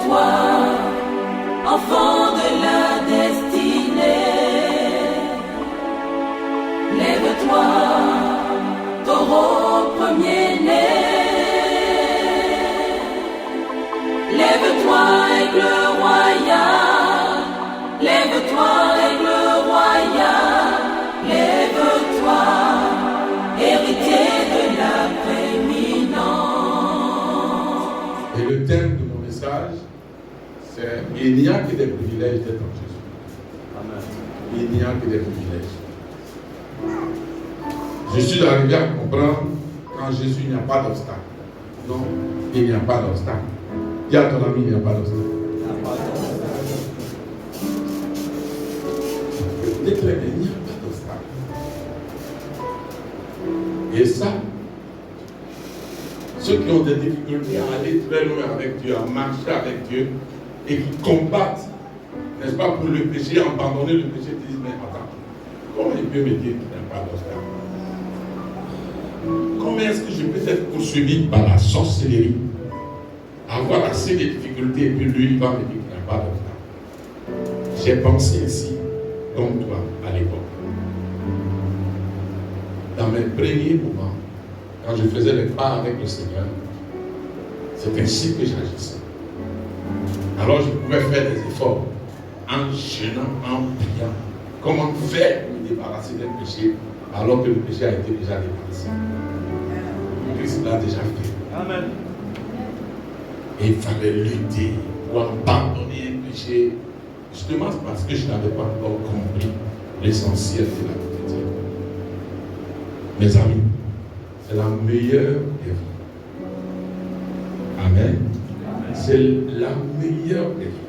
Lève-toi, enfant de la destinée. Lève-toi, taureau premier-né. Lève-toi, aigle royal. Lève-toi, aigle royal. Lève-toi, héritier de la prééminence. Et le thème de mon message, c'est il n'y a que des privilèges d'être en Jésus. Amen. Il n'y a que des privilèges. Je suis arrivé à comprendre qu'en Jésus, il n'y a pas d'obstacle. Non, il n'y a pas d'obstacle. Dis à ton ami, il n'y a pas d'obstacle. Écoutez très bien, il n'y a pas d'obstacle. Et ça, ceux qui ont des difficultés à aller très loin avec Dieu, à marcher avec Dieu, et qui combattent, n'est-ce pas, pour le péché, abandonner le péché, ils disent, mais attends, comment il peut me dire qu'il n'y a pas d'obstacle? Comment est-ce que je peux être poursuivi par la sorcellerie, avoir assez de difficultés, et puis lui, il va me dire qu'il n'y a pas d'obstacle? J'ai pensé ainsi, comme toi, à l'époque. Dans mes premiers moments, quand je faisais les pas avec le Seigneur, c'est ainsi que j'agissais. Alors je pouvais faire des efforts en jeûnant, en priant. Comment faire pour me débarrasser d'un péché alors que le péché a été déjà débarrassé? Christ l'a déjà fait. Amen. Et il fallait lutter pour abandonner un péché, justement parce que je n'avais pas encore compris l'essentiel de la vie de Dieu. Mes amis, c'est la meilleure des vies. Amen. C'est la meilleure des vies.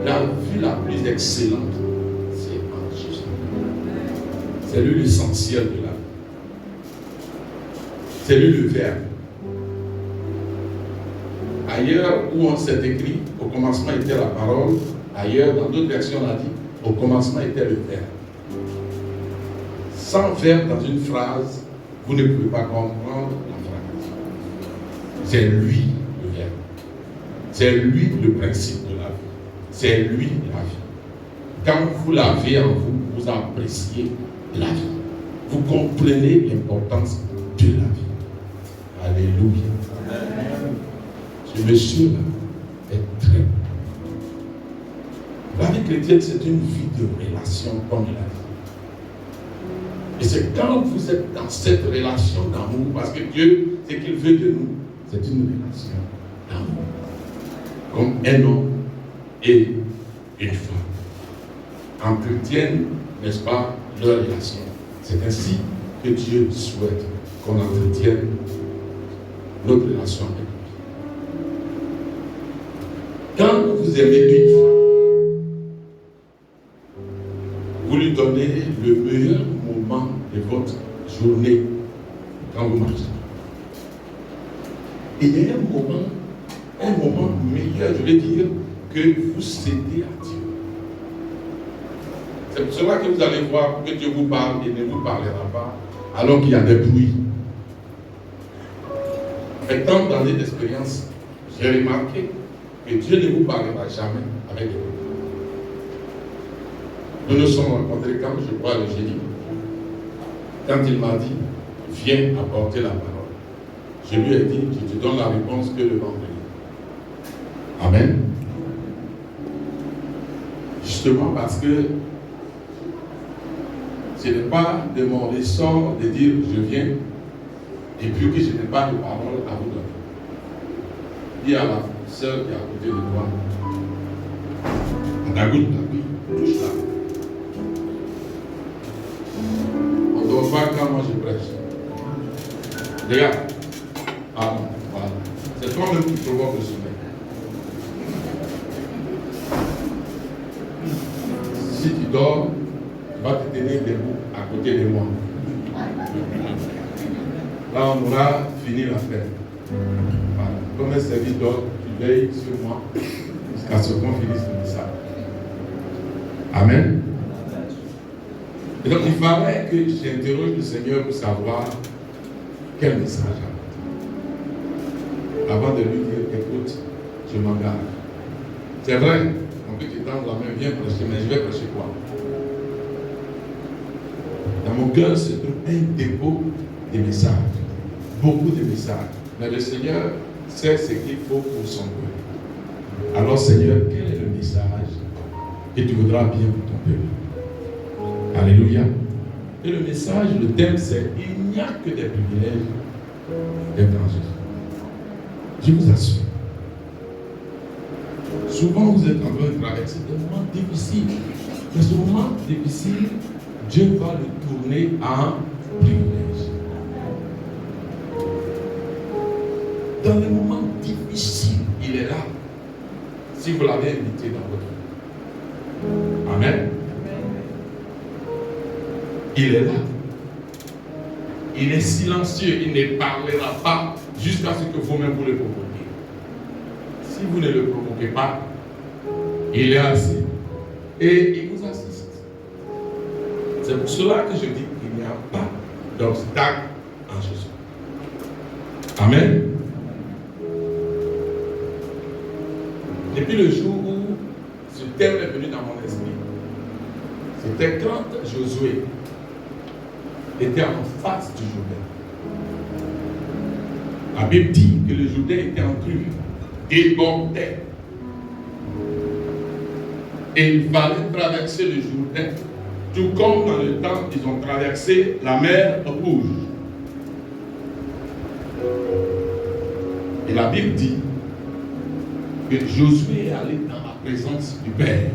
La vie la plus excellente, c'est en Jésus. C'est lui l'essentiel de la vie. C'est lui le Verbe. Ailleurs où on s'est écrit, au commencement était la parole. Ailleurs, dans d'autres versions, on a dit, au commencement était le Verbe. Sans verbe dans une phrase, vous ne pouvez pas comprendre la phrase. C'est lui le Verbe. C'est lui le principe de la vie. C'est lui la vie. Quand vous l'avez en vous, vous appréciez la vie. Vous comprenez l'importance de la vie. Alléluia. Amen. Ce monsieur-là est très bon. La vie chrétienne, c'est une vie de relation comme la vie. Et c'est quand vous êtes dans cette relation d'amour, parce que Dieu, ce qu'il veut de nous, c'est une relation d'amour. Comme un homme et une femme entretiennent, n'est-ce pas, leur relation. C'est ainsi que Dieu souhaite qu'on entretienne notre relation avec lui. Quand vous aimez une femme, vous lui donnez le meilleur moment de votre journée quand vous marchez. Et il y a un moment meilleur, je vais dire, que vous cédez à Dieu. C'est pour cela que vous allez voir que Dieu vous parle et ne vous parlera pas alors qu'il y a des bruits. Étant d'années d'expérience, j'ai remarqué que Dieu ne vous parlera jamais avec des bruits. Nous nous sommes rencontrés quand je crois le jeudi. Quand il m'a dit, viens apporter la parole. Je lui ai dit, je te donne la réponse que le vendredi. Amen. Justement parce que ce n'est pas de mon ressort de dire je viens et puis que je n'ai pas de parole à vous donner. Dis à la sœur qui est à côté de toi, à ta goutte, touche là. On ne dort pas quand moi je prêche. Regarde. Ah non, voilà. C'est toi-même qui provoque le sommeil. Si tu dors, tu vas te tenir debout à côté de moi. Là, on aura fini l'affaire. Voilà. Comme un serviteur, tu veilles sur moi jusqu'à ce qu'on finisse le message. Amen. Et donc, il fallait que j'interroge le Seigneur pour savoir quel message apporter. Avant de lui dire, écoute, je m'engage. C'est vrai, on peut t'étendre la main, viens prêcher, mais je vais prêcher quoi? Dans mon cœur, c'est un dépôt de messages, beaucoup de messages. Mais le Seigneur sait ce qu'il faut pour son peuple. Alors Seigneur, quel est le message que tu voudras bien pour ton peuple? Alléluia. Et le message, le thème, c'est il n'y a que des privilèges d'être en Jésus. Je vous assure. Souvent, vous êtes en train de traverser des moments difficiles. Mais ce moment difficile, Dieu va le tourner en privilège. Dans les moments difficiles, il est là. Si vous l'avez invité dans votre vie. Amen. Il est là. Il est silencieux. Il ne parlera pas jusqu'à ce que vous-même vous le provoquez. Si vous ne le provoquez pas, il est assis. Et il vous assiste. C'est pour cela que je dis qu'il n'y a pas d'obstacle en Jésus. Amen. Depuis le jour où ce thème est venu dans mon esprit, c'était quand Josué était en face du Jourdain. La Bible dit que le Jourdain était en crue, débordait. Et il fallait traverser le Jourdain, tout comme dans le temps ils ont traversé la mer Rouge. Et la Bible dit que Josué est allé dans la présence du Père.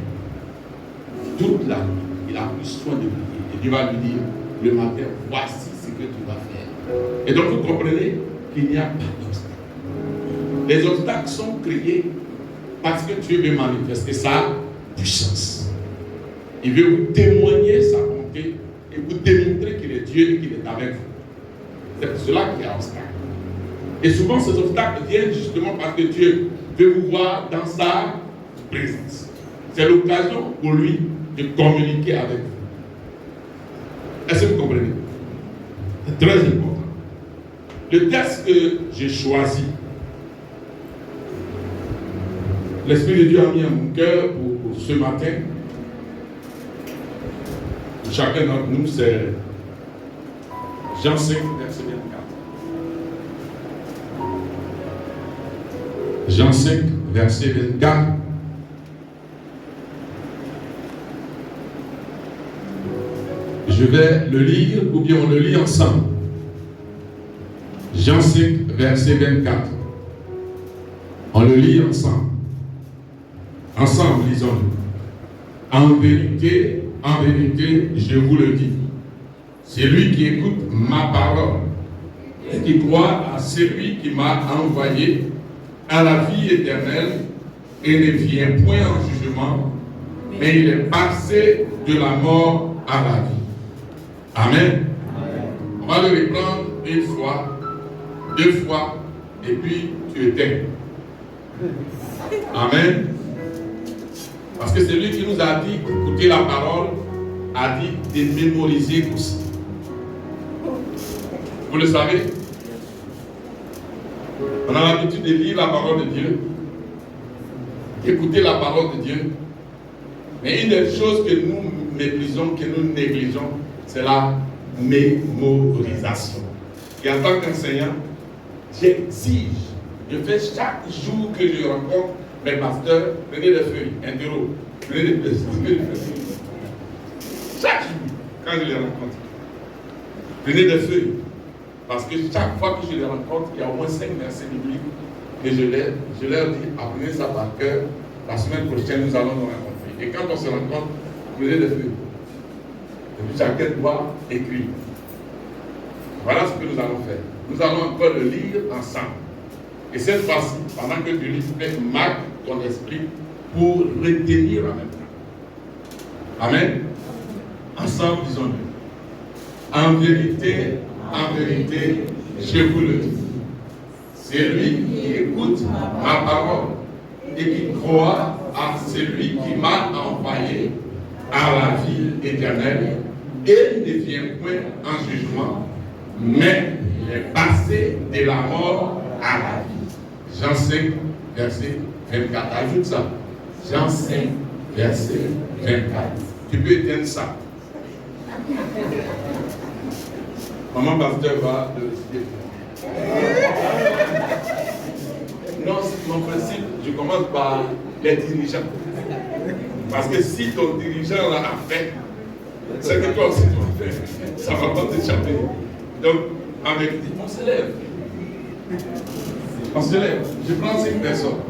Toute la nuit, il a pris soin de prier. Et Dieu va lui dire, le matin, voici ce que tu vas faire. Et donc vous comprenez qu'il n'y a pas d'obstacle. Les obstacles sont créés parce que Dieu veut manifester sa puissance. Il veut vous témoigner sa bonté et vous démontrer qu'il est Dieu et qu'il est avec vous. C'est pour cela qu'il y a un obstacle. Et souvent ces obstacles viennent justement parce que Dieu veut vous voir dans sa présence. C'est l'occasion pour lui de communiquer avec vous. Est-ce que vous comprenez? C'est très important. Le texte que j'ai choisi, l'Esprit de Dieu a mis à mon cœur pour ce matin. Pour chacun d'entre nous, c'est Jean 5, verset 24. Jean 5, verset 24. Je vais le lire, ou bien on le lit ensemble. Jean 5, verset 24. On le lit ensemble. Ensemble, lisons-le. En vérité, je vous le dis. Celui qui écoute ma parole et qui croit à celui qui m'a envoyé à la vie éternelle et ne vient point en jugement, mais il est passé de la mort à la vie. Amen. On va le reprendre une fois, deux fois, et puis tu éteins. Amen. Parce que celui qui nous a dit d'écouter la parole a dit de mémoriser aussi. Vous le savez? On a l'habitude de lire la parole de Dieu, d'écouter la parole de Dieu. Mais une des choses que nous méprisons, que nous négligeons, c'est la mémorisation. Et en tant qu'enseignant, j'exige, je fais chaque jour que je rencontre mes pasteurs, prenez des feuilles, interro, prenez des feuilles. Chaque jour, quand je les rencontre, prenez des feuilles. Parce que chaque fois que je les rencontre, il y a au moins 5 versets bibliques que je leur dis, apprenez ça par cœur. La semaine prochaine, nous allons nous rencontrer. Et quand on se rencontre, prenez des feuilles. Et puis chacun doit écrire. Voilà ce que nous allons faire. Nous allons encore le lire ensemble. Et cette fois-ci, pendant que tu lis, marque ton esprit pour retenir en même temps. Amen. Ensemble, disons-le. En vérité, je vous le dis. Celui qui écoute ma parole et qui croit à celui qui m'a envoyé à la vie éternelle et ne vient point en jugement, mais il est passé de la mort à la vie. Jean 5, verset 24. Ajoute ça. Jean 5, verset 24. Tu peux éteindre ça. Maman pasteur va le réciter. Non, mon principe, je commence par les dirigeants. Parce que si ton dirigeant l'a fait, c'est que toi aussi tu vas faire. Ça ne va pas t'échapper. Donc, en vérité, on se lève. On se lève. Je prends 5 personnes.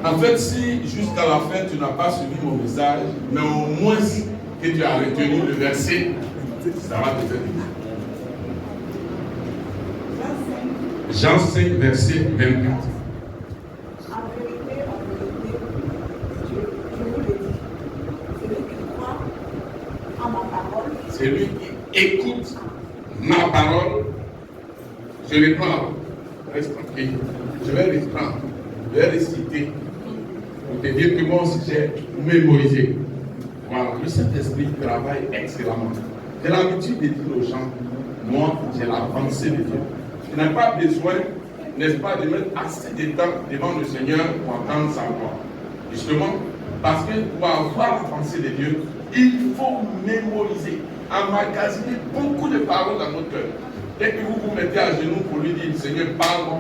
En fait, si jusqu'à la fin tu n'as pas suivi mon message, mais au moins que tu as retenu le verset, ça va te faire du bien. Jean 5, verset 24. En vérité, je vous le dis, celui qui croit en ma parole, Celui qui écoute ma parole, je reprends. Reste tranquille. Je vais reprendre. Je vais réciter. Pour te dire que moi aussi j'ai mémorisé. Voilà, le Saint-Esprit travaille excellemment. J'ai l'habitude de dire aux gens, moi j'ai la pensée de Dieu. Je n'ai pas besoin, n'est-ce pas, de mettre assez de temps devant le Seigneur pour entendre sa voix. Justement, parce que pour avoir la pensée de Dieu, il faut mémoriser, emmagasiner beaucoup de paroles dans notre cœur. Dès que vous vous mettez à genoux pour lui dire, Seigneur, parle-moi,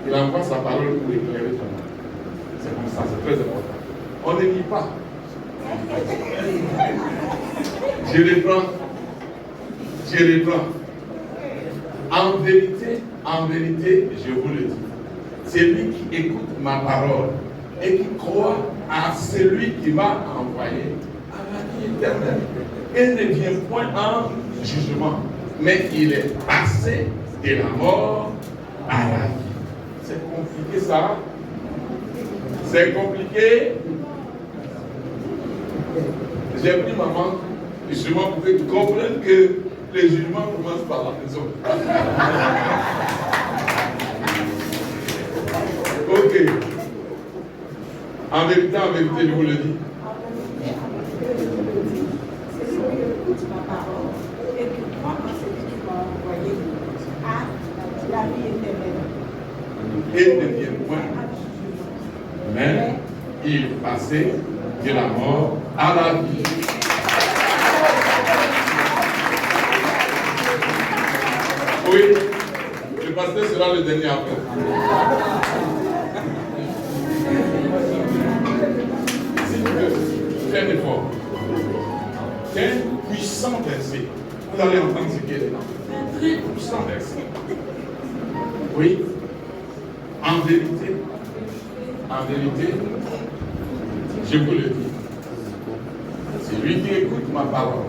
il envoie sa parole pour éclairer ton âme. C'est comme ça, c'est très important. On ne lit pas. Je reprends. En vérité, je vous le dis, celui qui écoute ma parole et qui croit à celui qui m'a envoyé à la vie éternelle, il ne vient point en jugement, mais il est passé de la mort à la vie. C'est compliqué ça? C'est compliqué? J'ai pris maman justement pour que tu comprennes que les jugements commencent par la maison. Ok. En vérité, je vous le dis. c'est celui qui écoute ma parole et qui croit en celui qui m'a envoyé à la vie éternelle. Et ne vient point, mais il est passé de la mort à la vie. Oui, le pasteur sera le dernier après. S'il vous plaît, fais un effort. C'est un puissant verset. Vous allez entendre ce qu'il est dedans. Un très puissant verset. Oui, en vérité, je vous le dis. C'est lui qui écoute ma parole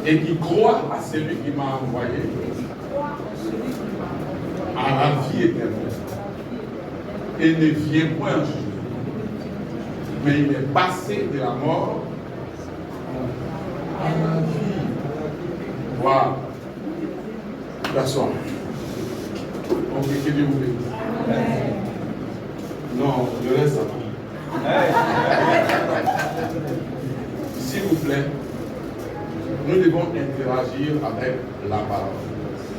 et qui croit à celui qui m'a envoyé à la vie éternelle. Et ne vient point en jugement, mais il est passé de la mort à la vie. Voilà. Personne. On peut que Dieu vous bénisse. Non, le reste, ça va. S'il vous plaît, nous devons interagir avec la parole.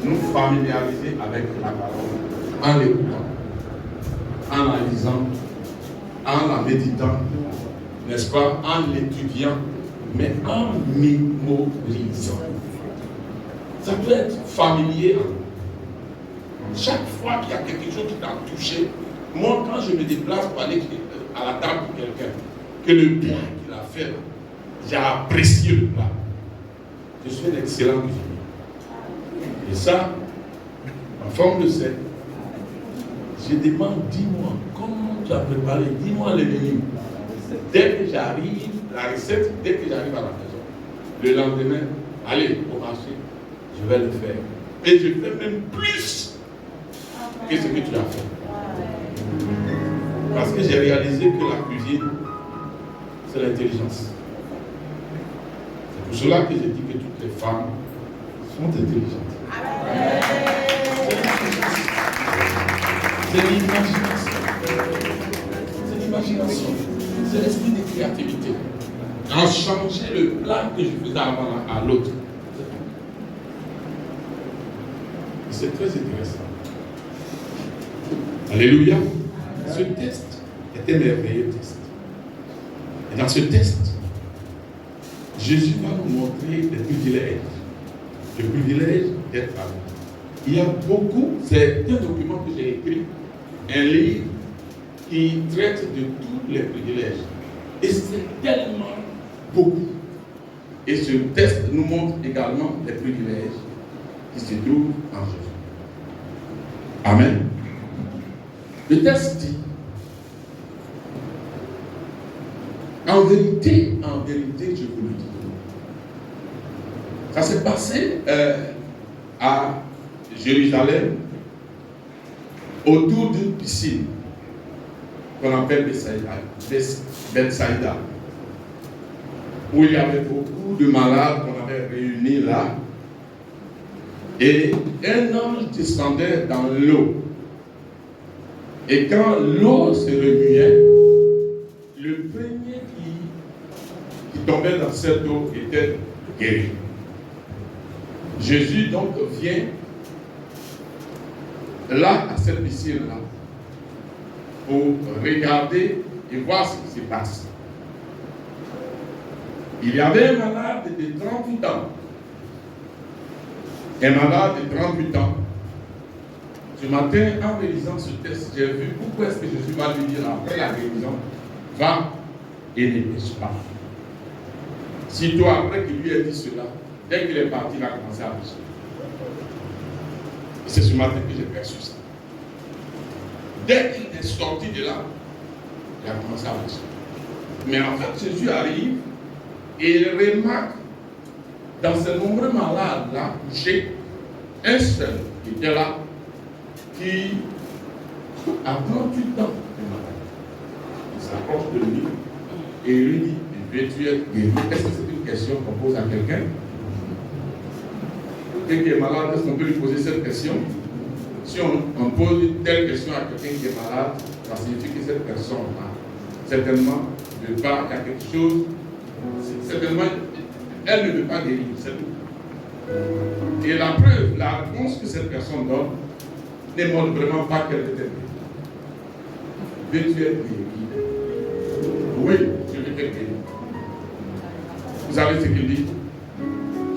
Nous familiariser avec la parole en l'écoutant, en la lisant, en la méditant, n'est-ce pas, en l'étudiant, mais en mémorisant. Ça peut être familier. Chaque fois qu'il y a quelque chose qui t'a touché, moi, quand je me déplace pour aller à la table de quelqu'un, que le plat qu'il a fait, j'ai apprécié le plat. Je suis un excellent cuisinier. Et ça, en forme de sel, je demande, dis-moi, comment tu as préparé, dis-moi le menu. Dès que j'arrive, la recette, dès que j'arrive à la maison, le lendemain, allez au marché, je vais le faire. Et je fais même plus que ce que tu as fait. Parce que j'ai réalisé que la cuisine, c'est l'intelligence. C'est pour cela que je dis que toutes les femmes sont intelligentes. C'est l'imagination. C'est l'imagination. C'est l'esprit de créativité. En changer le plat que je faisais avant à l'autre. C'est très intéressant. Alléluia. Ce test est un merveilleux test. Et dans ce test, Jésus va nous montrer les privilèges. Le privilège d'être à nous. Il y a beaucoup, c'est un document que j'ai écrit, un livre qui traite de tous les privilèges. Et c'est tellement beaucoup. Et ce test nous montre également les privilèges qui se trouvent en Jésus. Amen. Le test dit, en vérité, je vous le dis, ça s'est passé à Jérusalem, autour d'une piscine qu'on appelle Bethsaïda, où il y avait beaucoup de malades qu'on avait réunis là. Et un ange descendait dans l'eau. Et quand l'eau se remuait, le premier qui tombait dans cette eau était guéri. Jésus donc vient là, à cette piscine-là, pour regarder et voir ce qui se passe. Il y avait un malade de 38 ans. Un malade de 38 ans. Ce matin, en réalisant ce test, j'ai vu pourquoi est-ce que Jésus va lui dire après la guérison, va et ne pêche pas. Si toi, après qu'il lui ait dit cela, dès qu'il est parti, il a commencé à pêcher. Et c'est ce matin que j'ai perçu ça. Dès qu'il est sorti de là, il a commencé à pêcher. Mais en fait, Jésus arrive et il remarque dans ces nombreux malades là, couchés, un seul qui était là, qui a 38 ans de malade. Il s'approche de lui et il lui dit, veux-tu être guéri? Est-ce que c'est une question qu'on pose à quelqu'un? Quelqu'un qui est malade, est-ce qu'on peut lui poser cette question? Si on pose une telle question à quelqu'un qui est malade, ça signifie que cette personne-là, certainement, ne veut pas, il y a quelque chose, certainement, elle ne veut pas guérir, c'est tout. Et la preuve, la réponse que cette personne donne, ne montre vraiment pas qu'elle était guérie. Veux-tu être guéri? Oui, je vais être guéri. Vous savez ce qu'il dit?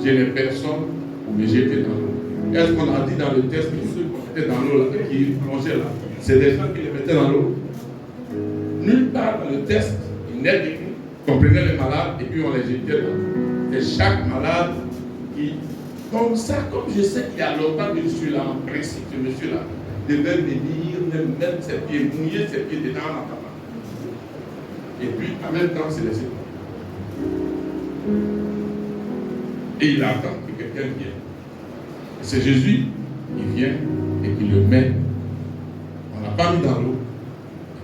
Je n'ai personne pour me jeter dans l'eau. Est-ce qu'on a dit dans le texte que ceux qui étaient dans l'eau, qui plongeaient là, c'est des gens qui les mettaient dans l'eau? Nulle part dans le texte, il n'est écrit qu'on prenait les malades et puis on les jetait dans l'eau. Et chaque malade qui, comme ça, comme je sais qu'il y a longtemps que je suis là, en principe, ce monsieur-là devait venir, mettre ses pieds, mouiller ses pieds dedans dans ta main. Et puis, en même temps, se laisser. Et il attend que quelqu'un vienne. Et c'est Jésus qui vient et qui le met. On l'a pas mis dans l'eau.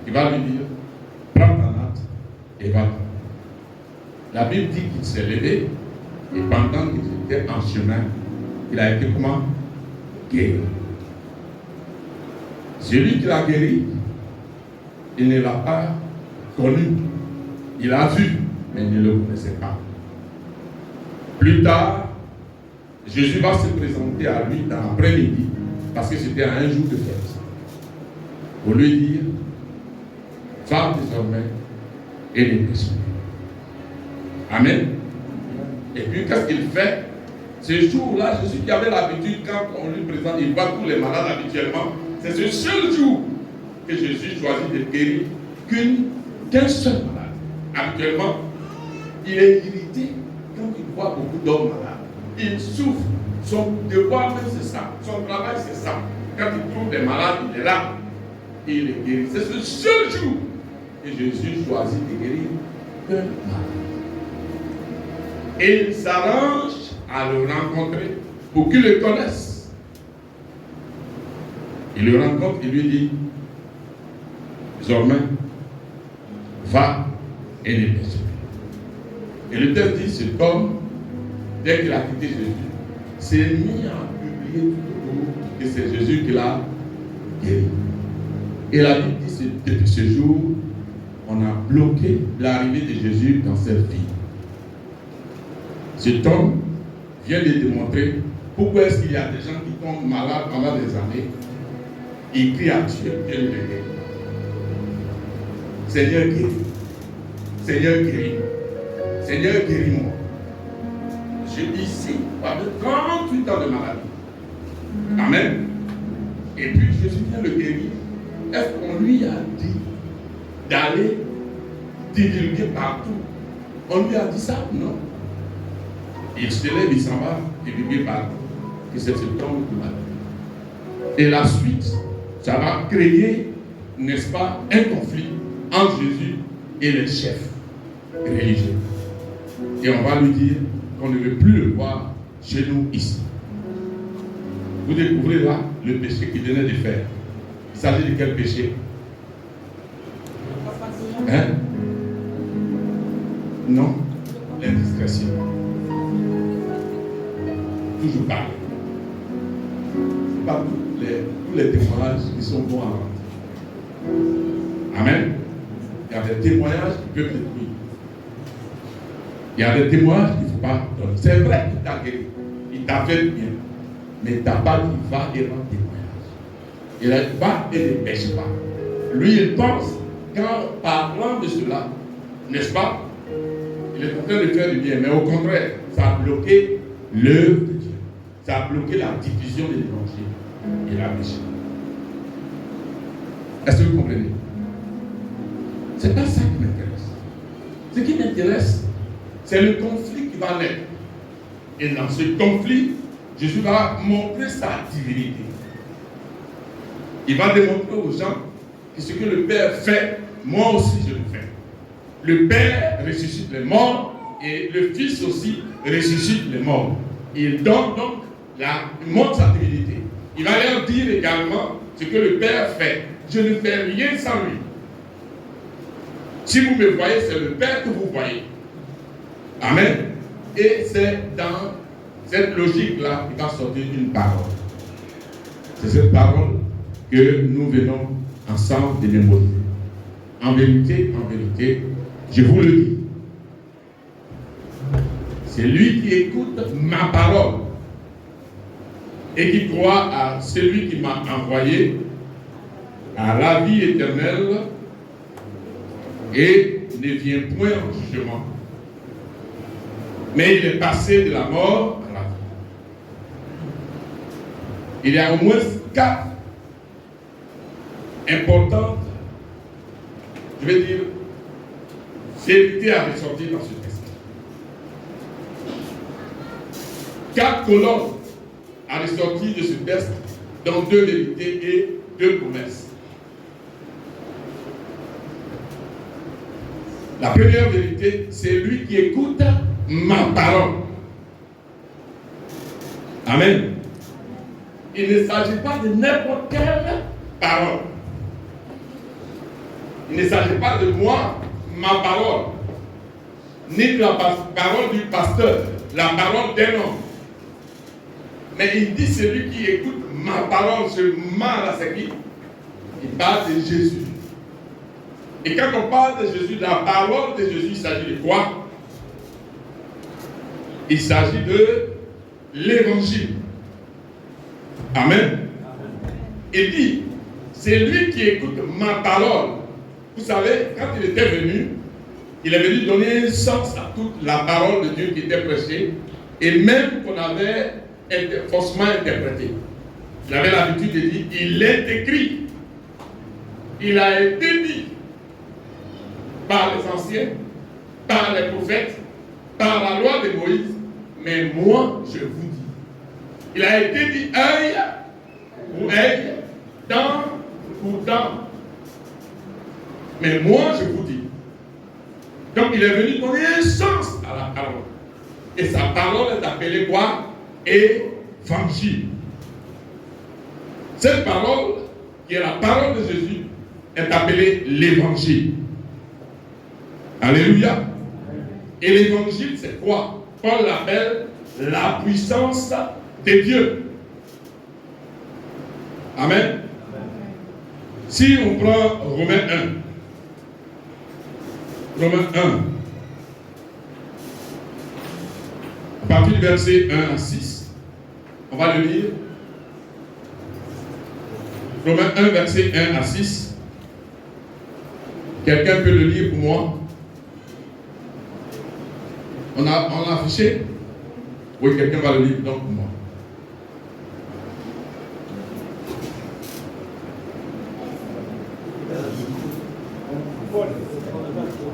Il va lui dire, prends ta natte et va. La Bible dit qu'il s'est levé et pendant qu'il était en chemin, il a été comment? Guéri. Celui qui l'a guéri, il ne l'a pas connu. Il a vu, mais il ne le connaissait pas. Plus tard, Jésus va se présenter à lui dans l'après-midi, parce que c'était un jour de fête, pour lui dire, va désormais et ne pêche plus. Amen. Et puis qu'est-ce qu'il fait? Ce jour-là, Jésus qui avait l'habitude, quand on lui présente, il voit tous les malades habituellement, c'est ce seul jour que Jésus choisit de guérir qu'un seul malade. Habituellement, il est irrité quand il voit beaucoup d'hommes malades. Il souffre. Son devoir même c'est ça. Son travail c'est ça. Quand il trouve des malades, il est là. Et il les guérit. C'est ce seul jour que Jésus choisit de guérir qu'un malade. Et il s'arrange à le rencontrer pour qu'il le connaisse. Il le rencontre et lui dit, désormais, va et ne pêche plus. Et le texte dit, cet homme, dès qu'il a quitté Jésus, s'est mis à publier tout que c'est Jésus qui l'a guéri. Et la Bible dit, depuis ce jour, on a bloqué l'arrivée de Jésus dans cette vie. Cet homme vient de démontrer Pourquoi est-ce qu'il y a des gens qui tombent malades pendant des années? Ils crient à Dieu, Dieu les guérit. Seigneur guéris. Seigneur guéris. Seigneur guéris-moi. J'ai ici, par 38 ans de maladie. Amen. Et puis Jésus vient le guérir. Est-ce qu'on lui a dit d'aller divulguer partout? On lui a dit ça? Non. Il se lève, il s'en va divulguer partout. Que c'est ce temps de maladie. Et la suite, ça va créer, n'est-ce pas, un conflit entre Jésus et les chefs religieux. Et on va lui dire qu'on ne veut plus le voir chez nous ici. Vous découvrez là le péché qu'il venait de faire. Il s'agit de quel péché? Hein? Non, l'indiscrétion. Toujours parler. Pas tous les témoignages qui sont bons à rentrer. Amen. Il y a des témoignages qui peuvent détruire. Il y a des témoignages qu'il ne faut pas donner. C'est vrai qu'il t'a guéri. Il t'a fait du bien. Mais il t'a pas dit va et rend témoignage. Il a dit va et ne pêche pas. Lui, il pense qu'en parlant de cela, n'est-ce pas, il est en train de faire du bien. Mais au contraire, ça a bloqué l'œuvre de Dieu. Ça a bloqué la diffusion de l'évangile. Il a péché. Est-ce que vous comprenez? Ce n'est pas ça qui m'intéresse. Ce qui m'intéresse, c'est le conflit qui va naître. Et dans ce conflit, Jésus va montrer sa divinité. Il va démontrer aux gens que ce que le Père fait, moi aussi je le fais. Le Père ressuscite les morts et le Fils aussi ressuscite les morts. Il donne donc il montre sa divinité. Il va leur dire également ce que le Père fait. Je ne fais rien sans lui. Si vous me voyez, c'est le Père que vous voyez. Amen. Et c'est dans cette logique-là qu'il va sortir une parole. C'est cette parole que nous venons ensemble de mémoriser. En vérité, je vous le dis. C'est lui qui écoute ma parole et qui croit à celui qui m'a envoyé à la vie éternelle et ne vient point en jugement. Mais il est passé de la mort à la vie. Il y a au moins 4 importantes, je vais dire, vérités à ressortir dans ce texte. 4 colonnes à ressortir de ce texte, dont 2 vérités et 2 promesses. La première vérité, c'est lui qui écoute ma parole. Amen. Il ne s'agit pas de n'importe quelle parole. Il ne s'agit pas de moi, ma parole, ni de la parole du pasteur, la parole d'un homme. Mais il dit celui qui écoute ma parole, ce ma là, c'est qui? Il parle de Jésus. Et quand on parle de Jésus, la parole de Jésus, il s'agit de quoi? Il s'agit de l'évangile. Amen. Il dit, c'est lui qui écoute ma parole. Vous savez, quand il était venu, il est venu donner un sens à toute la parole de Dieu qui était prêchée, et même qu'on avait faussement interprété. Il avait l'habitude de dire, il est écrit, il a été dit par les anciens, par les prophètes, par la loi de Moïse, mais moi je vous dis. Il a été dit œil pour œil, dent pour dent. Mais moi je vous dis. Donc il est venu donner un sens à la parole. Et sa parole est appelée quoi? Évangile. Cette parole, qui est la parole de Jésus, est appelée l'évangile. Alléluia. Et l'évangile, c'est quoi? Paul l'appelle la puissance de Dieu. Amen. Si on prend Romains 1, à partir du verset 1 à 6, On va le lire. Romains 1, verset 1 à 6. Quelqu'un peut le lire pour moi? On a affiché? Oui, quelqu'un va le lire donc pour moi.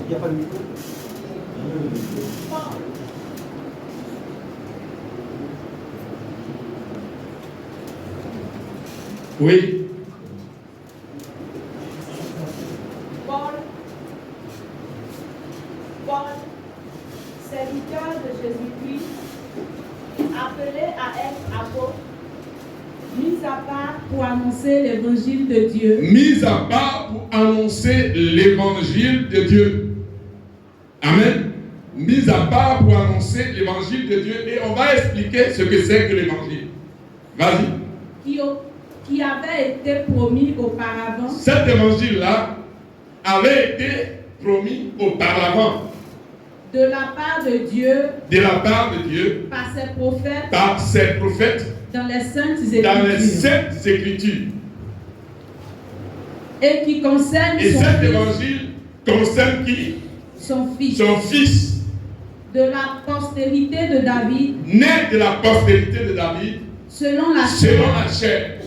Il n'y a pas de micro. Oui. Paul, serviteur de Jésus-Christ, appelé à être apôtre, mis à part pour annoncer l'évangile de Dieu. Mis à part pour annoncer l'évangile de Dieu. Amen. Mis à part pour annoncer l'évangile de Dieu. Et on va expliquer ce que c'est que l'évangile. Vas-y. Qui avait été promis auparavant. Cet évangile-là avait été promis auparavant. De la part de Dieu. De la part de Dieu. Par ses prophètes. Par ses prophètes. Dans les saintes écritures. Dans les saintes écritures. Et qui concerne et son cet fils. évangile concerne qui? Son fils. Son fils. De la postérité de David. Né de la postérité de David. Selon la chair.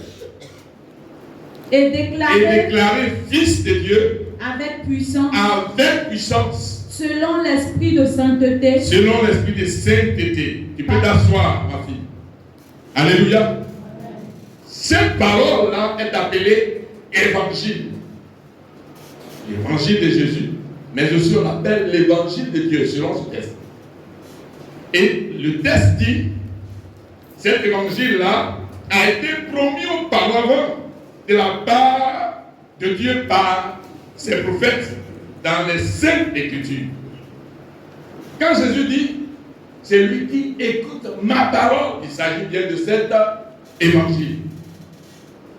Et déclaré fils de Dieu. Avec puissance. Avec puissance. Selon l'esprit de sainteté. Selon l'esprit de sainteté. Tu peux t'asseoir, ma fille. Alléluia. Cette parole-là est appelée évangile. L'évangile de Jésus. Mais aussi on l'appelle l'évangile de Dieu selon ce texte. Et le texte dit, cet évangile-là a été promis auparavant de la part de Dieu par ses prophètes dans les saintes écritures. Quand Jésus dit, c'est lui qui écoute ma parole, il s'agit bien de cet évangile.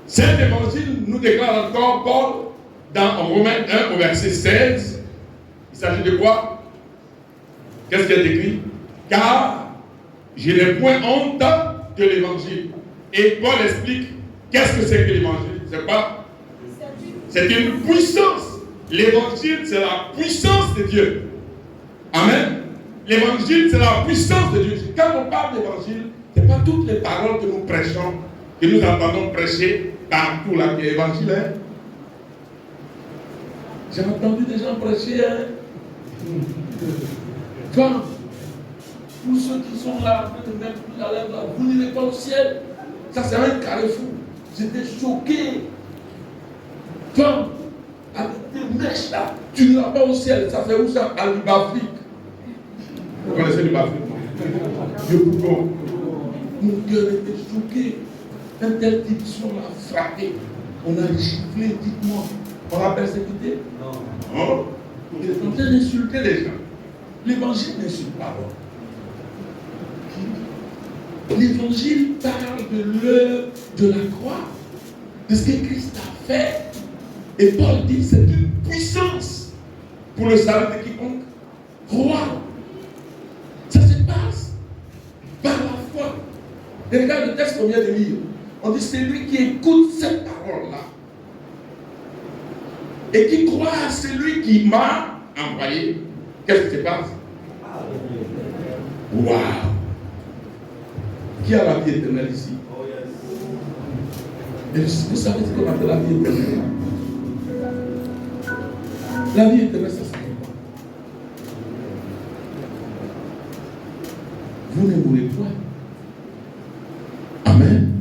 Cet évangile nous déclare encore Paul dans Romains 1 au verset 16. Il s'agit de quoi? Qu'est-ce qu'il est écrit? Car je n'ai point honte de l'évangile. Et Paul explique qu'est-ce que c'est que l'évangile. C'est quoi? C'est une puissance. L'évangile, c'est la puissance de Dieu. Amen. L'évangile, c'est la puissance de Dieu. Quand on parle d'évangile, ce n'est pas toutes les paroles que nous prêchons, que nous entendons prêcher partout là, qui est évangile. Hein? J'ai entendu des gens prêcher. Hein? Quand tous ceux qui sont là, vous n'irez pas au ciel. Ça, c'est un carrefour. J'étais choqué. Quand, avec des mèches là, tu n'iras pas au ciel. Ça fait où ça? À l'Afrique. Vous connaissez l'Afrique? Mon cœur était choqué. Un tel type sont là, frappé. On a giflé, dites-moi. On l'a persécuté? Non. Il est en train d'insulter les gens. L'évangile n'insulte pas. L'évangile parle de l'œuvre de la croix, de ce que Christ a fait. Et Paul dit c'est une puissance pour le salut de quiconque croit. Ça se passe par la foi. Et regarde le texte qu'on vient de lire. On dit c'est lui qui écoute cette parole-là et qui croit à celui qui m'a envoyé. Qu'est-ce qui se passe? Waouh! Qui a la vie éternelle ici? Et vous savez ce qu'on appelle la vie éternelle? La vie éternelle, ça signifie quoi? Vous ne mourrez point. Amen.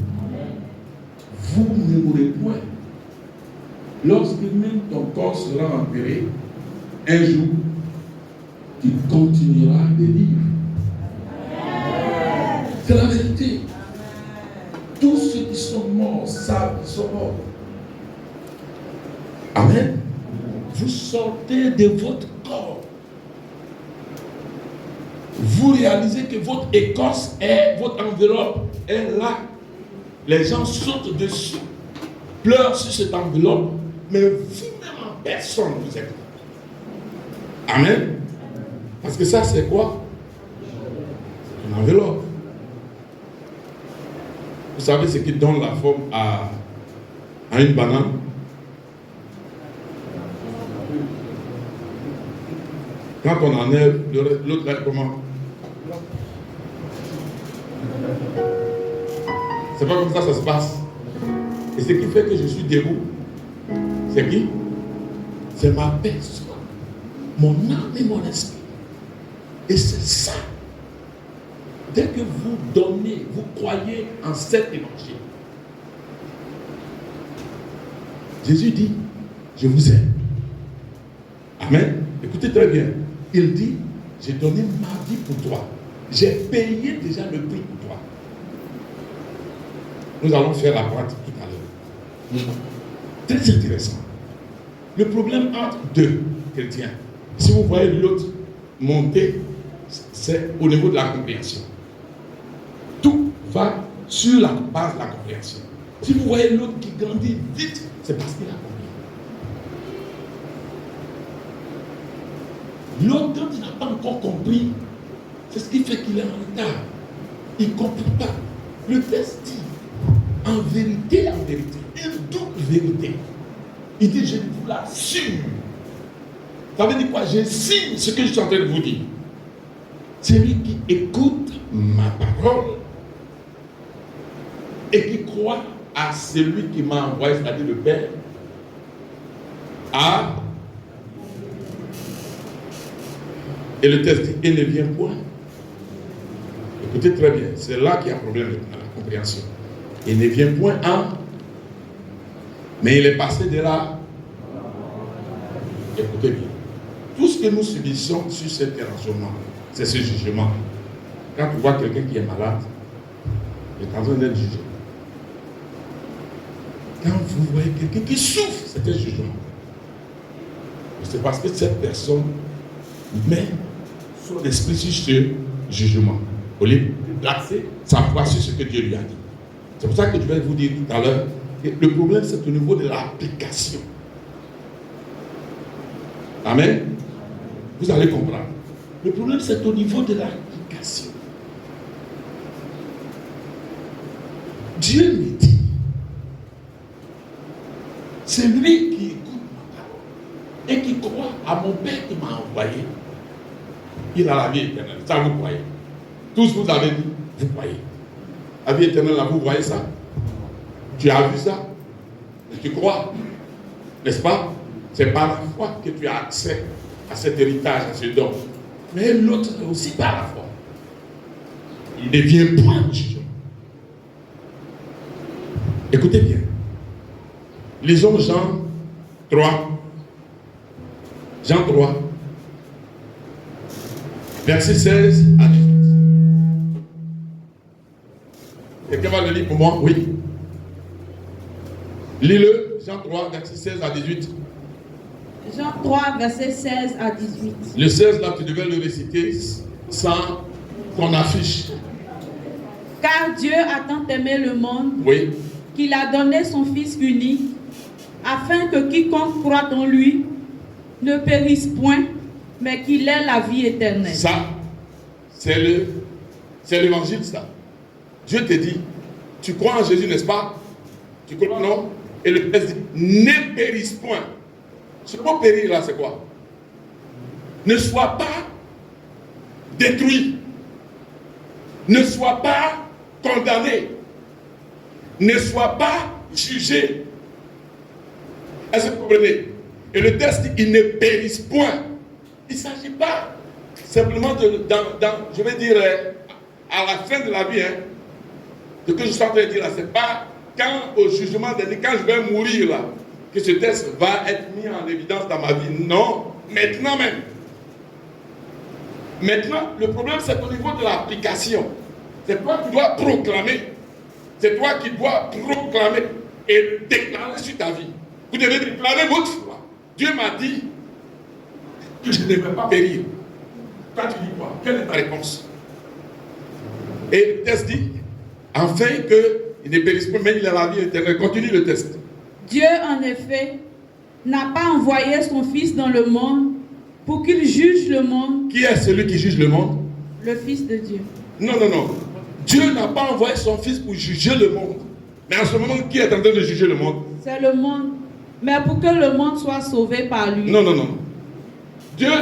Vous ne mourrez point. Lorsque même ton corps sera enterré, un jour, tu continueras de vivre. C'est la vérité. Tous ceux qui sont morts savent qu'ils sont morts. Amen. Vous sortez de votre corps. Vous réalisez que votre écorce est, votre enveloppe est là. Les gens sautent dessus, pleurent sur cette enveloppe, mais vous-même en personne vous êtes là. Amen. Parce que ça, c'est quoi? C'est une enveloppe. Vous savez ce qui donne la forme à une banane? Quand on enlève, l'autre là, comment? C'est pas comme ça se passe. Et ce qui fait que je suis debout, c'est qui? C'est ma personne, mon âme et mon esprit. Et c'est ça. Dès que vous donnez, vous croyez en cet évangile, Jésus dit, je vous aime. Amen. Écoutez très bien. Il dit, j'ai donné ma vie pour toi. J'ai payé déjà le prix pour toi. Nous allons faire la pratique tout à l'heure. Très intéressant. Le problème entre deux chrétiens, si vous voyez l'autre monter, c'est au niveau de la compréhension. Tout va sur la base de la compréhension. Si vous voyez l'autre qui grandit vite, c'est parce qu'il a compris. L'autre, quand il n'a pas encore compris, c'est ce qui fait qu'il est en retard. Il ne comprend pas. Le texte dit, en vérité, une double vérité. Il dit, je vous l'assure. Ça veut dire quoi? Je signe ce que je suis en train de vous dire. Celui qui écoute ma parole et qui croit à celui qui m'a envoyé, c'est-à-dire le Père, a. Et le texte dit, il ne vient point. Écoutez très bien, c'est là qu'il y a un problème dans la compréhension. Il ne vient point en, mais il est passé de là. Écoutez bien, tout ce que nous subissons sur cet enracinement, c'est ce jugement. Quand tu vois quelqu'un qui est malade, il est en train d'être jugé. Quand vous voyez quelqu'un qui souffre, c'est un jugement. C'est parce que cette personne met son esprit sur ce jugement, au lieu de placer sa foi sur ce que Dieu lui a dit. C'est pour ça que je vais vous dire tout à l'heure que le problème, c'est au niveau de l'application. Amen. Vous allez comprendre. Le problème, c'est au niveau de l'application. Dieu me dit, c'est lui qui écoute ma parole et qui croit à mon Père qui m'a envoyé. Il a la vie éternelle. Ça, vous croyez. Tous vous avez dit, vous croyez. La vie éternelle, là, vous voyez ça? Tu as vu ça? Et tu crois? N'est-ce pas? C'est par la foi que tu as accès à cet héritage, à ce don. Mais l'autre aussi par la foi. Il ne vient point au jugement. Écoutez bien. Lisons Jean 3. Jean 3. Verset 16 à 18. Quelqu'un va le lire pour moi? Oui. Lis-le. Jean 3, verset 16 à 18. Jean 3, verset 16 à 18. Le 16, là, tu devais le réciter sans qu'on affiche. Car Dieu a tant aimé le monde, Oui. qu'il a donné son Fils unique, afin que quiconque croit en lui ne périsse point, mais qu'il ait la vie éternelle. Ça, c'est l'évangile, ça. Dieu te dit, tu crois en Jésus, n'est-ce pas? Tu crois, non? Et le texte dit, ne périsse point. Ce mot périr là, c'est quoi? Ne sois pas détruit. Ne sois pas condamné. Ne sois pas jugé. Est-ce que vous comprenez? Et le texte dit, il ne périsse point. Il ne s'agit pas simplement je vais dire, à la fin de la vie, hein, ce que je suis en train de dire là, c'est pas quand au jugement dernier, quand je vais mourir là, que ce texte va être mis en évidence dans ma vie. Non, maintenant même. Maintenant, le problème c'est au niveau de l'application. C'est toi qui dois proclamer. C'est toi qui dois proclamer et déclarer sur ta vie. Vous devez déclarer votre foi. Dieu m'a dit que je ne vais pas périr. Toi tu dis quoi? Quelle est ta réponse? Et le texte dit, afin qu'il ne périsse pas, mais il a la vie éternelle. Continue le texte. Dieu, en effet, n'a pas envoyé son Fils dans le monde pour qu'il juge le monde. Qui est celui qui juge le monde? Le Fils de Dieu. Non, non, non. Dieu n'a pas envoyé son Fils pour juger le monde. Mais en ce moment, qui est en train de juger le monde? C'est le monde. Mais pour que le monde soit sauvé par lui. Non. Dieu,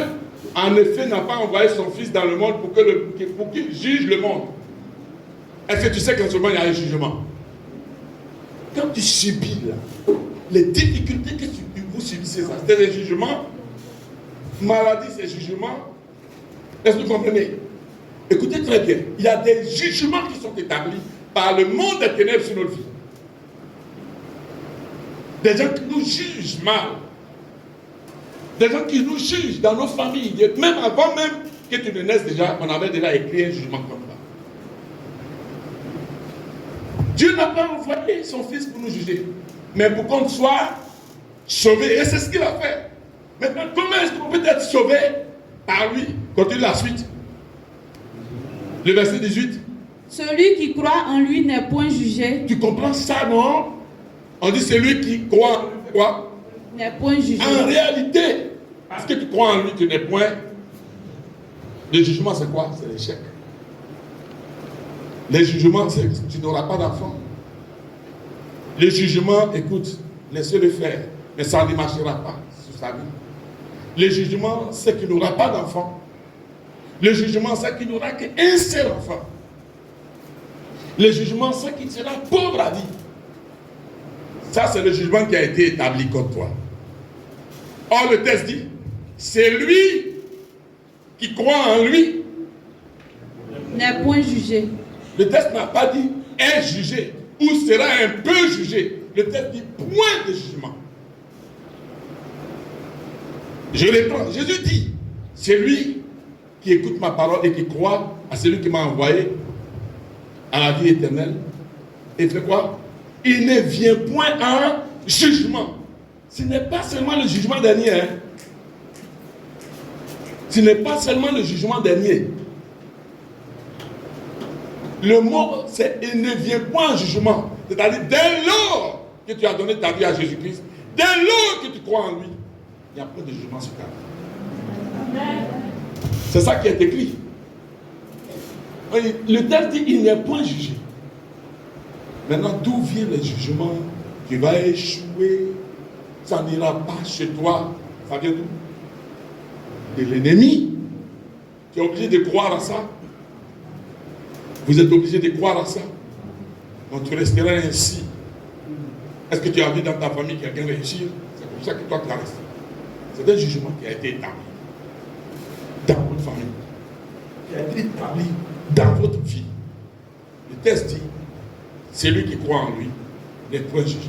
en effet, n'a pas envoyé son Fils dans le monde pour qu'il juge le monde. Est-ce que tu sais qu'en ce moment, il y a un jugement? Quand tu subis là, les difficultés que vous subissez, ça, c'est des jugements. Maladie, c'est jugement. Est-ce que vous comprenez? Écoutez très bien. Il y a des jugements qui sont établis par le monde des ténèbres sur notre vie. Des gens qui nous jugent mal. Des gens qui nous jugent dans nos familles. Même avant même que tu ne naisses déjà, on avait déjà écrit un jugement comme ça. Dieu n'a pas envoyé son Fils pour nous juger, mais pour qu'on soit sauvés. Et c'est ce qu'il a fait. Maintenant, comment est-ce qu'on peut être sauvé par lui? Continue la suite. Le verset 18. Celui qui croit en lui n'est point jugé. Tu comprends ça, non? On dit celui qui croit en quoi? N'est point jugé. En réalité, parce que tu crois en lui, tu n'es point. Le jugement, c'est quoi? C'est l'échec. Les jugements, c'est que tu n'auras pas d'enfant. Les jugements, écoute, laissez-le faire, mais ça ne marchera pas sur sa vie. Les jugements, c'est qu'il n'aura pas d'enfant. Le jugement, c'est qu'il n'aura qu'un seul enfant. Le jugement, c'est qu'il sera pauvre à vie. Ça, c'est le jugement qui a été établi contre toi. Or, le texte dit, c'est lui qui croit en lui. N'est point jugé. Le texte n'a pas dit est jugé ou sera un peu jugé. Le texte dit point de jugement. Je reprends. Jésus dit, c'est lui qui écoute ma parole et qui croit à celui qui m'a envoyé à la vie éternelle. Et fait quoi? Il ne vient point à un jugement. Ce n'est pas seulement le jugement dernier. Hein? Ce n'est pas seulement le jugement dernier. Le mot, c'est il ne vient point en jugement. C'est-à-dire, dès lors que tu as donné ta vie à Jésus-Christ, dès lors que tu crois en lui, il n'y a pas de jugement sur ta vie. C'est ça qui est écrit. Le texte dit il n'est point jugé. Maintenant, d'où vient le jugement? Tu vas échouer, ça n'ira pas chez toi. Ça vient d'où? De l'ennemi. Tu es obligé de croire à ça. Vous êtes obligé de croire à ça. Donc tu resteras ainsi. Est-ce que tu as vu dans ta famille quelqu'un réussir? C'est comme ça que toi tu vas rester. C'est un jugement qui a été établi dans votre famille, qui a été établi dans votre vie. Le texte dit, celui qui croit en lui n'est point jugé.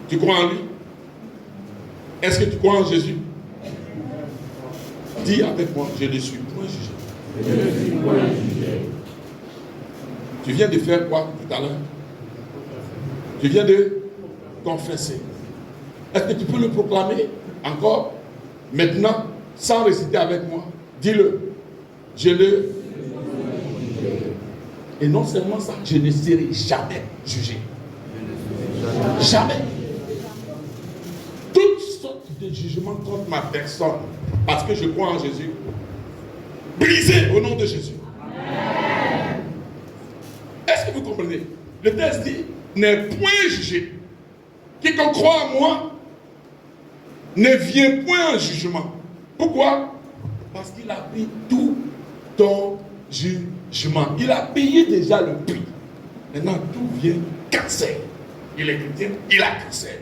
Tu crois en lui? Est-ce que tu crois en Jésus? Dis avec moi, je ne suis point jugé. Je ne suis point jugé. Tu viens de faire quoi tout à l'heure? Tu viens de confesser. Est-ce que tu peux le proclamer encore? Maintenant, sans réciter avec moi, dis-le. Je le... Et non seulement ça, je ne serai jamais jugé. Jamais. Toutes sortes de jugements contre ma personne, parce que je crois en Jésus, brisez au nom de Jésus. Est-ce que vous comprenez? Le texte dit, n'est point jugé. Quiconque croit en moi ne vient point en jugement. Pourquoi? Parce qu'il a pris tout ton jugement. Il a payé déjà le prix. Maintenant, tout vient cancer. Il est chrétien, il a cancer.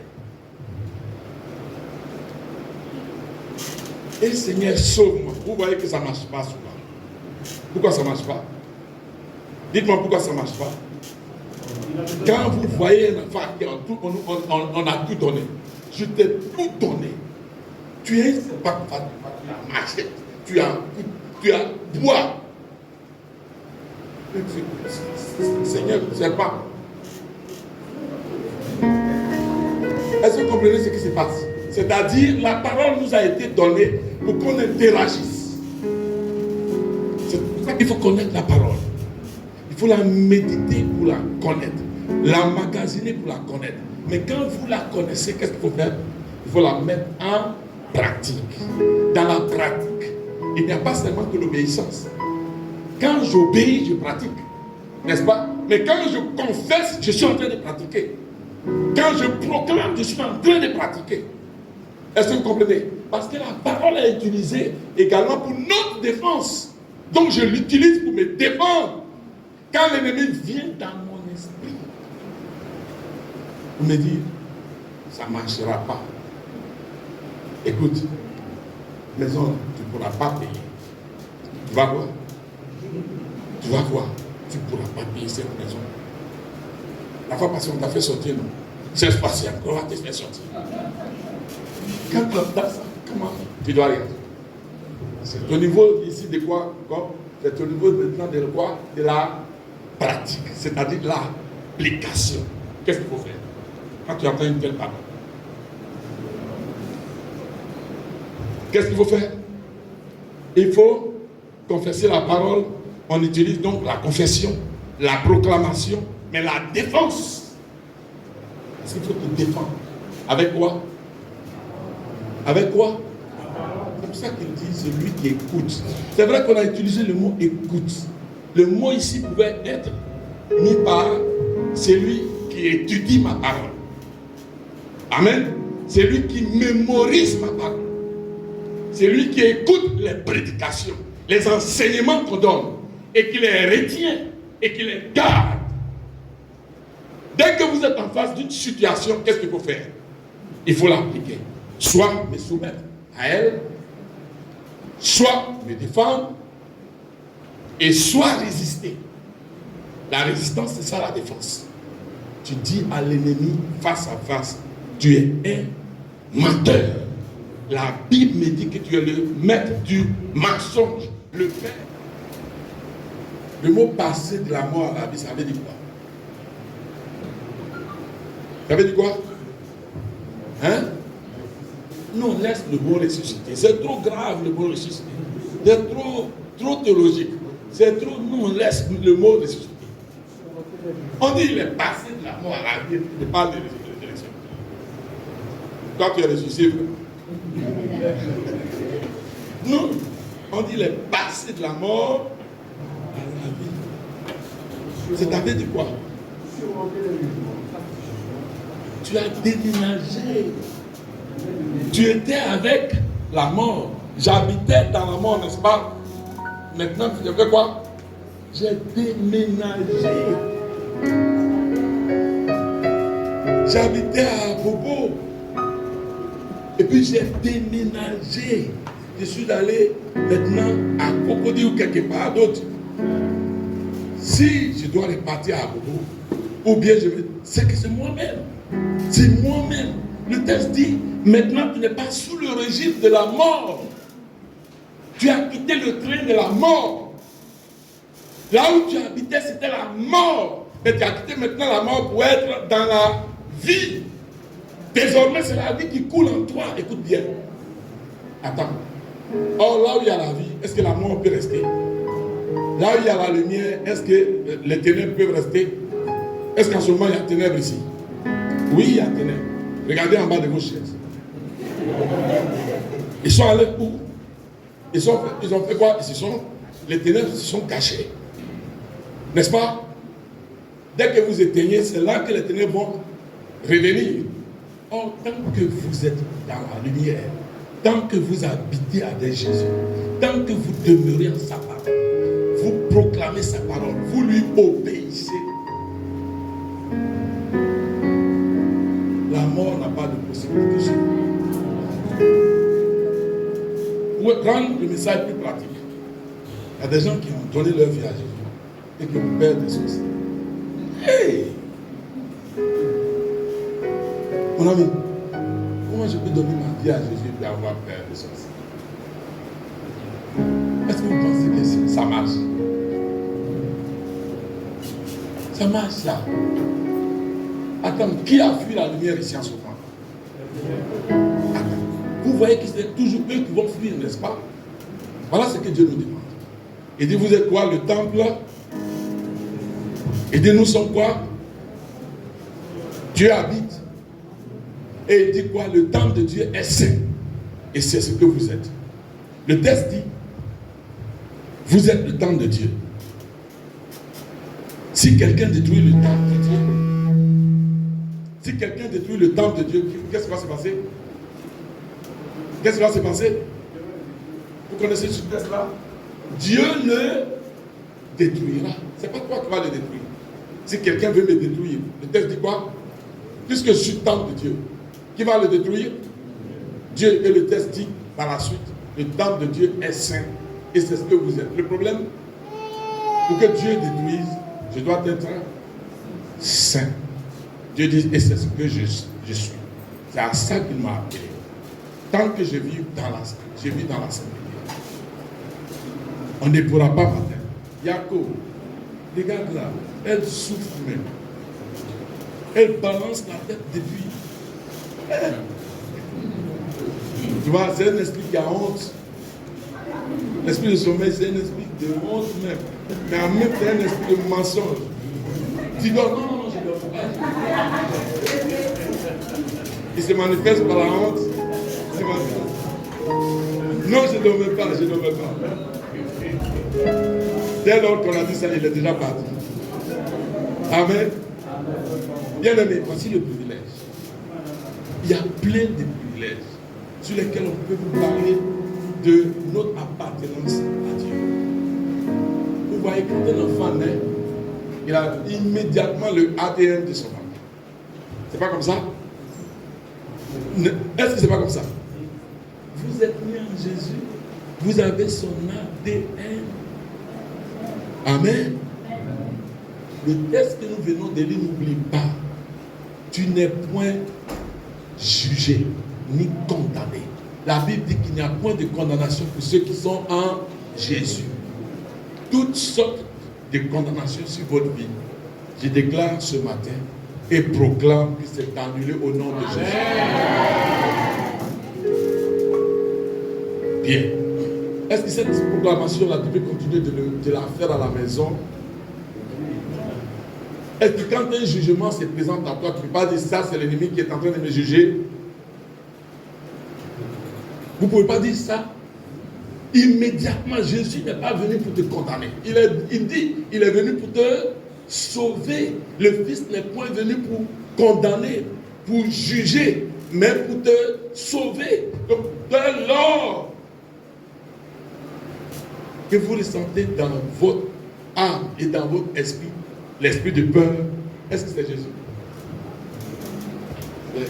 Et Seigneur, sauve-moi. Vous voyez que ça ne marche pas souvent. Pourquoi ça ne marche pas? Dites-moi pourquoi ça ne marche pas. Quand vous voyez un enfant qui on a tout donné. Je t'ai tout donné. Tu es pas tu as marché, tu as bois. Seigneur, je ne sais pas. Est-ce que vous comprenez ce qui se passe? C'est-à-dire, la parole nous a été donnée pour qu'on interagisse. C'est pour ça qu'il faut connaître la parole. Il faut la méditer pour la connaître. L'emmagasiner pour la connaître. Mais quand vous la connaissez, qu'est-ce qu'il faut faire? Il faut la mettre en pratique. Dans la pratique, il n'y a pas seulement que l'obéissance. Quand j'obéis, je pratique. N'est-ce pas? Mais quand je confesse, je suis en train de pratiquer. Quand je proclame, je suis en train de pratiquer. Est-ce que vous comprenez? Parce que la parole est utilisée également pour notre défense. Donc je l'utilise pour me défendre. Quand l'ennemi vient dans mon esprit, vous me dites, ça ne marchera pas. Écoute, maison, tu ne pourras pas payer. Tu vas voir. Tu vas voir. Tu ne pourras pas payer cette maison. La fois passée, on t'a fait sortir, non? C'est pas si encore, on va te faire sortir. Quand tu entends ça, comment tu dois regarder? C'est au niveau ici de quoi? C'est au niveau maintenant de quoi? De la pratique, c'est-à-dire de l'application. Qu'est-ce qu'il faut faire quand tu entends une telle parole? Qu'est-ce qu'il faut faire? Il faut confesser la parole. On utilise donc la confession, la proclamation, mais la défense. Parce qu'il faut te défendre. Avec quoi? Avec quoi? C'est pour ça qu'il dit celui qui écoute. C'est vrai qu'on a utilisé le mot écoute. Le mot ici pouvait être mis par celui qui étudie ma parole. Amen. C'est lui qui mémorise ma parole. C'est lui qui écoute les prédications, les enseignements qu'on donne, et qui les retient, et qui les garde. Dès que vous êtes en face d'une situation, qu'est-ce qu'il faut faire? Il faut l'appliquer. Soit me soumettre à elle, soit me défendre, et soit résister. La résistance, c'est ça la défense. Tu dis à l'ennemi face à face, tu es un menteur. La Bible me dit que tu es le maître du mensonge, le père. Le mot passer de la mort à la vie, ça veut dire quoi? Ça veut dire quoi? Hein? Non, laisse le mot ressusciter. C'est trop grave le mot ressusciter. C'est trop théologique. C'est trop. Non, laisse le mot ressusciter. On dit il est passé de la mort à la vie. Il parle de résurrection. Toi, tu es ressuscité. Non, on dit il est passé de la mort à la vie. C'est-à-dire de quoi? Tu as déménagé. Tu étais avec la mort. J'habitais dans la mort, n'est-ce pas? Maintenant, tu fais quoi? J'ai déménagé. J'habitais à Bobo. Et puis j'ai déménagé. Je suis allé maintenant à Cocody ou quelque part d'autre. Si je dois repartir à Bobo, ou bien je vais. C'est que c'est moi-même. C'est moi-même. Le texte dit, maintenant tu n'es pas sous le régime de la mort. Tu as quitté le train de la mort. Là où tu habitais, c'était la mort. Mais tu as quitté maintenant la mort pour être dans la vie. Désormais, c'est la vie qui coule en toi. Écoute bien. Attends. Or, là où il y a la vie, est-ce que la mort peut rester? Là où il y a la lumière, est-ce que les ténèbres peuvent rester? Est-ce qu'en ce moment, il y a ténèbres ici? Oui, il y a ténèbres. Regardez en bas de vos chaises. Ils sont allés où? Ils ont fait quoi? Les ténèbres se sont cachées. N'est-ce pas? Dès que vous éteignez, c'est là que les ténèbres vont revenir. Or, tant que vous êtes dans la lumière, tant que vous habitez avec Jésus, tant que vous demeurez en sa parole, vous proclamez sa parole, vous lui obéissez. La mort n'a pas de possibilité sur vous. Pour rendre le message plus pratique, il y a des gens qui ont donné leur vie à Jésus et qui ont peur des choses. Hey! Mon ami, comment je peux donner ma vie à Jésus et avoir peur des choses? Est-ce que vous pensez que ça marche? Ça marche ça. Attends, qui a fui la lumière ici en ce moment? Attends. Vous voyez que c'est toujours eux qui vont fuir, n'est-ce pas? Voilà ce que Dieu nous demande. Il dit, vous êtes quoi? Le temple? Il dit, nous sommes quoi? Dieu habite. Et il dit quoi? Le temple de Dieu est saint. Et c'est ce que vous êtes. Le texte dit, vous êtes le temple de Dieu. Si Si quelqu'un détruit le temple de Dieu, si quelqu'un détruit le temple de Dieu, qu'est-ce qui va se passer? Qu'est-ce qui va se passer? Vous connaissez ce texte-là? Dieu le détruira. C'est pas toi qui vas le détruire. Si quelqu'un veut me détruire, le texte dit quoi? Puisque je suis le temple de Dieu, qui va le détruire? Dieu. Et le texte dit par la suite, le temple de Dieu est saint. Et c'est ce que vous êtes. Le problème, pour que Dieu détruise, je dois être saint. Dieu dit, et c'est ce que je suis. C'est à ça qu'il m'a appelé. Tant que je vis dans la sainteté, on ne pourra pas m'atteindre. Jacob, regarde là, elle souffre même. Elle balance la tête depuis. Tu vois, c'est un esprit qui a honte. L'esprit de sommeil, c'est un esprit de honte même. Mais en même temps, c'est un esprit de mensonge. Tu dors, non, je ne dors pas. Il se manifeste par la honte. Non, je ne dormais pas, Dès lors qu'on a dit ça, il est déjà parti. Amen. Bien aimé, voici le privilège. Il y a plein de privilèges sur lesquels on peut vous parler de notre appartenance à Dieu. Vous voyez, quand un enfant naît, il a immédiatement le ADN de son papa. C'est pas comme ça? Est-ce que c'est pas comme ça? Vous êtes né en Jésus, vous avez son ADN. Amen. Le texte que nous venons de lire, n'oublie pas, tu n'es point jugé ni condamné. La Bible dit qu'il n'y a point de condamnation pour ceux qui sont en Jésus. Toutes sortes de condamnations sur votre vie, je déclare ce matin et proclame que c'est annulé au nom de Jésus. Bien. Est-ce que cette proclamation-là, tu peux continuer de la faire à la maison? Est-ce que quand un jugement se présente à toi, tu ne peux pas dire ça, c'est l'ennemi qui est en train de me juger? Vous ne pouvez pas dire ça. Immédiatement, Jésus n'est pas venu pour te condamner. Il dit, il est venu pour te sauver. Le Fils n'est point venu pour condamner, pour juger, mais pour te sauver. Donc, dès lors que vous ressentez dans votre âme et dans votre esprit l'esprit de peur, est-ce que c'est Jésus?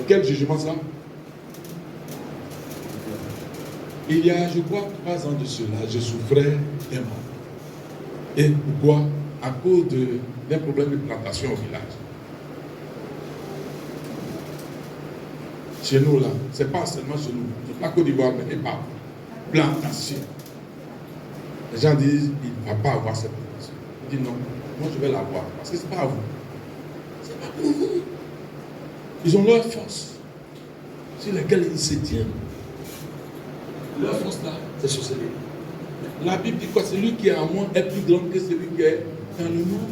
Quel jugement ça? Il y a, je crois, 3 ans de cela, je souffrais d'un mal. Et pourquoi? À cause d'un problème de plantation au village. Chez nous, là, c'est pas seulement chez nous, c'est pas Côte d'Ivoire, mais pas plantation. Les gens disent, il ne va pas avoir cette plantation. Je dis non, moi je vais l'avoir, parce que c'est pas à vous. C'est pas pour vous. Ils ont leur force, sur laquelle ils se tiennent. Leur force là, c'est sur celui. La Bible dit quoi? Celui qui est en moi est plus grand que celui qui est dans le monde.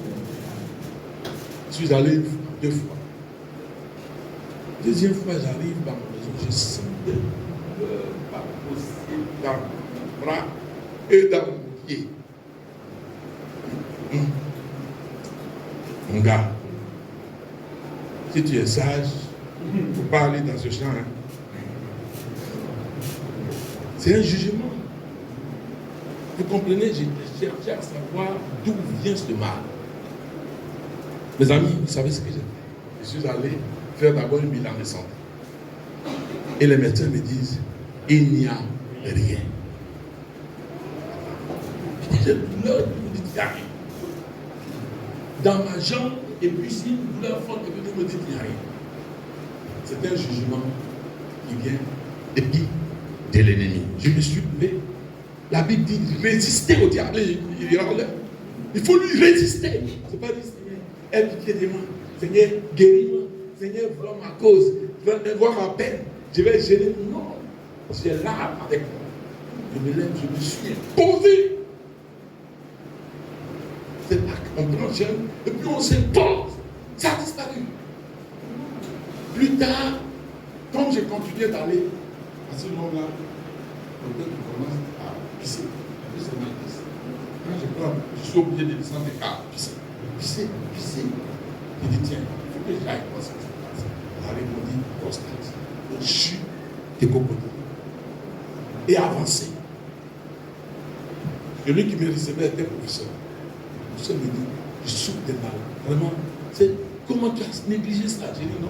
Je suis allé 2 fois. Deuxième fois, j'arrive dans ma maison, je sens de douleur pas possible dans mon bras et dans mon pied. Mon gars, si tu es sage, il ne faut pas aller dans ce champ. Hein. C'est un jugement. Vous comprenez, j'ai cherché à savoir d'où vient ce mal. Mes amis, vous savez ce que j'ai fait? Je suis allé faire d'abord une bilan de santé. Et les médecins me disent, il n'y a rien. Je dis, j'ai douleur, vous dites, il n'y a rien. Dans ma jambe, et puis si une douleur forte, et puis vous me dites, il n'y a rien. C'est un jugement qui vient depuis de l'ennemi. Je me suis levé. La Bible dit résister au diable. Il faut lui résister. C'est pas dire Seigneur, aie pitié de moi. Seigneur, guéris-moi. Seigneur, vois ma cause. Vois ma peine. Je vais gêner. Non. Tu es là avec moi. Je me lève, je me suis posé. C'est là qu'on prend jeune. Et puis on s'impose. Ça a disparu. Plus tard, comme j'ai continué d'aller à ce moment-là, peut-être qu'on commence à pisser. Quand je suis obligé de descendre des câbles, pisser. Il dit, tiens, il faut que j'aille voir ce qui se passe. Elle a répondu, prostate, au-dessus des crocodiles. Et avancer. Celui qui me recevait était professeur. Le professeur me dit, je souffre de mal. Vraiment, c'est comment tu as négligé ça? J'ai dit non.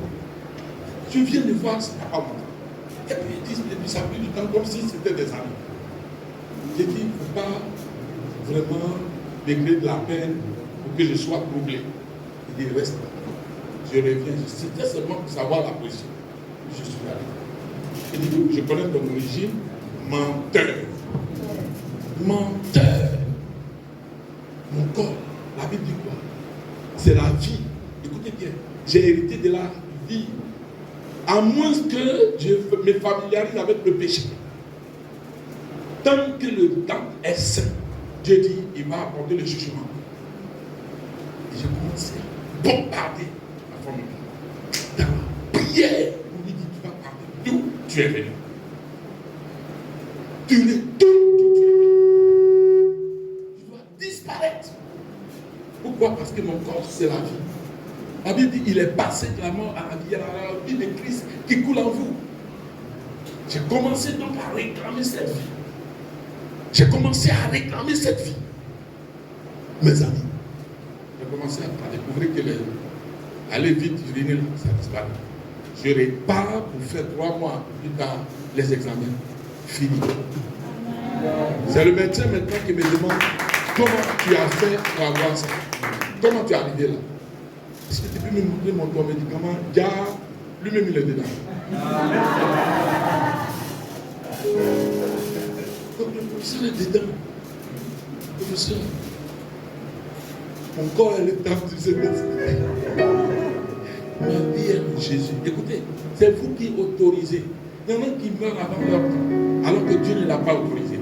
Je viens de voir, ça n'a pas longtemps. Et puis ils disent, depuis ça a pris du temps comme si c'était des amis. J'ai dit, il ne faut pas vraiment décréter de la peine pour que je sois troublé. Il dit, reste. Je reviens. C'était seulement pour savoir la position. Je suis allé. Il dit, je connais ton origine. Menteur. Menteur. Mon corps, la Bible dit quoi? C'est la vie. Écoutez bien, j'ai hérité de la vie. À moins que je me familiarise avec le péché. Tant que le temps est saint, Dieu dit, il va apporter le jugement. Et j'ai commencé à bombarder la forme dans la prière. On lui dit, tu vas partir d'où tu es venu. Tu es d'où tu es venu. Tu dois disparaître. Pourquoi? Parce que mon corps, c'est la vie. La Bible dit, il est passé de la mort à la vie. Il y a la vie de Christ qui coule en vous. J'ai commencé donc à réclamer cette vie. J'ai commencé à réclamer cette vie. Mes amis, j'ai commencé à découvrir que aller vite, urinez, ça disparaît. Je repars pour faire 3 mois plus tard les examens. Fini. C'est le médecin maintenant qui me demande comment tu as fait pour avoir ça. Comment tu es arrivé là? Est-ce que tu peux me montrer ton médicament? Déjà, lui-même il est dedans. Donc le professeur est dedans. Le professeur, mon corps est le temps de se décider. Ma vie est en Jésus. Écoutez, c'est vous qui autorisez. Il y en a qui meurent avant leur temps, alors que Dieu ne l'a pas autorisé.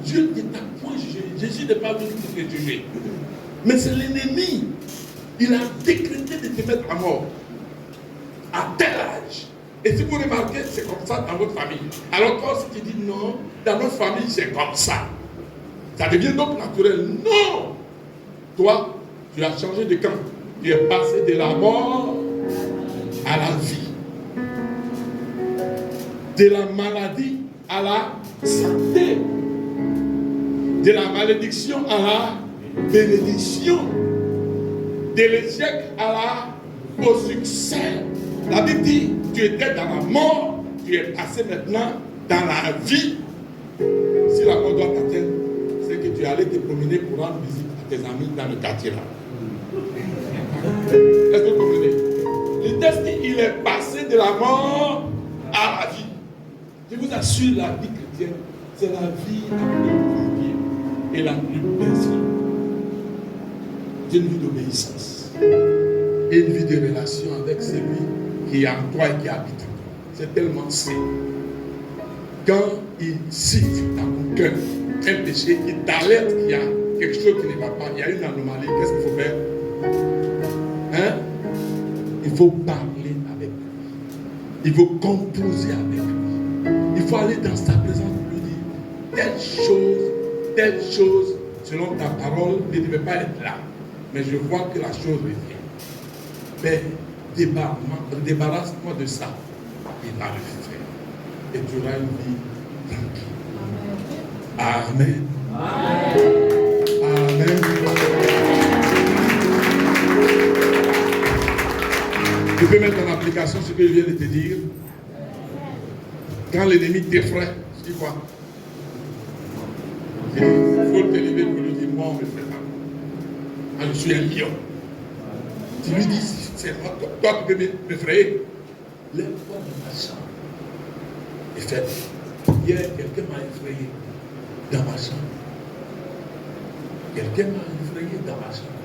Dieu ne t'a point jugé. Jésus n'est pas venu pour te juger. Mais c'est l'ennemi. Il a décrété de te mettre à mort. À tel âge. Et si vous remarquez, c'est comme ça dans votre famille. Alors quand tu dis non, dans notre famille, c'est comme ça. Ça devient donc naturel. Non! Toi, tu as changé de camp. Tu es passé de la mort à la vie. De la maladie à la santé. De la malédiction à la bénédiction. De l'échec au succès. La Bible dit, tu étais dans la mort, tu es passé maintenant dans la vie. Si la mort doit t'atteindre, c'est que tu es allé te promener pour rendre visite à tes amis dans le quartier là. Est-ce que vous comprenez? Le texte dit, il est passé de la mort à la vie. Je vous assure, la vie chrétienne, c'est la vie la plus compliquée et la plus paisible. C'est une vie d'obéissance et une vie de relation avec celui qui est en toi et qui habite en toi. C'est tellement simple. Quand il siffle dans ton cœur un péché, il t'alerte qu'il y a quelque chose qui ne va pas, il y a une anomalie, qu'est-ce qu'il faut faire? Hein? Il faut parler avec lui. Il faut composer avec lui. Il faut aller dans sa présence et lui dire telle chose, selon ta parole, ne devait pas être là. Mais je vois que la chose revient. Mais débarrasse-moi de ça. Il va le faire. Et tu auras une vie tranquille. Amen. Amen. Amen. Tu peux mettre en application ce que je viens de te dire. Quand l'ennemi t'effraie, tu dis quoi? Il faut te lever pour lui dire, moi on me fait pas. Ah, je suis un lion. Tu lui dis, c'est moi, toi tu peux m'effrayer. Lève-toi dans ma chambre. Et fais, hier quelqu'un m'a effrayé dans ma chambre. Quelqu'un m'a effrayé dans ma chambre.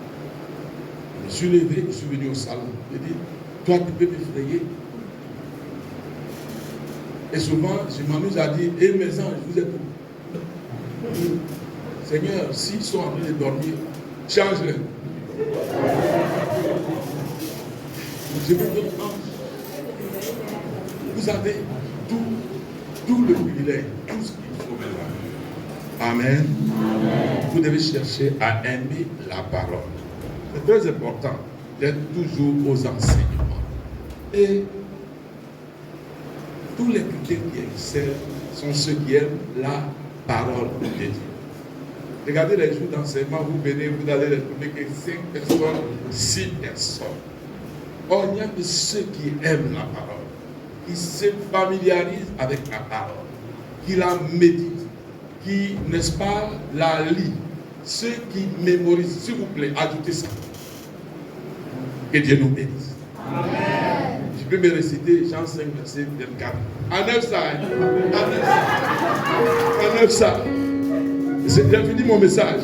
Je me suis levé, je suis venu au salon. Je dis, toi tu peux m'effrayer. Et souvent, je m'amuse à dire, eh mes anges, vous êtes où? Seigneur, s'ils sont en train de dormir, change-les. Je vous donne ange. Vous avez tout le privilège, tout ce qu'il faut maintenant. Amen. Amen. Vous devez chercher à aimer la parole. C'est très important d'être toujours aux enseignements. Et tous les chrétiens qui excellent sont ceux qui aiment la parole de Dieu. Regardez les jours d'enseignement, vous venez, vous allez les trouver que 5 personnes, 6 personnes. Or, il n'y a que ceux qui aiment la parole, qui se familiarisent avec la parole, qui la méditent, qui, n'est-ce pas, la lisent. Ceux qui mémorisent, s'il vous plaît, ajoutez ça. Que Dieu nous bénisse. Amen. Je peux me réciter Jean 5, verset 24. Enlève ça. Enlève ça. J'ai fini mon message.